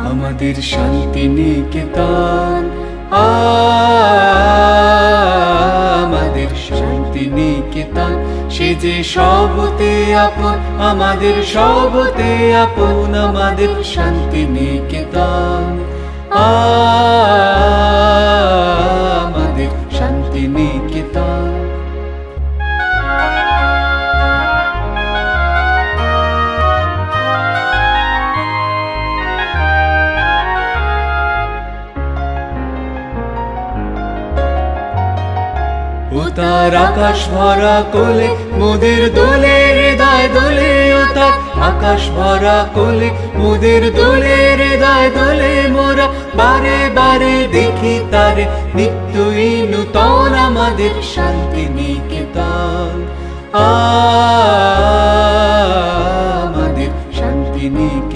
আমাদের শান্তি নিকেতন, আমাদের শান্তি নিকেতন। সে যে সবতে আপন, আমাদের সবতে আপন, আমাদের শান্তি নিকেতন, আমাদের শান্তি নিকেতন। ও তার আকাশ ভরা কোলে মোদের দোলে, হৃদয় দোলে। ও তার আকাশ ভরা কোলে মোদের দোলে, হৃদয় দোলে। মোরা বারে বারে দেখি তারে, নিত্যই নূতন আমাদের শান্তি নিকেতন, আমাদের শান্তি নিকেতন।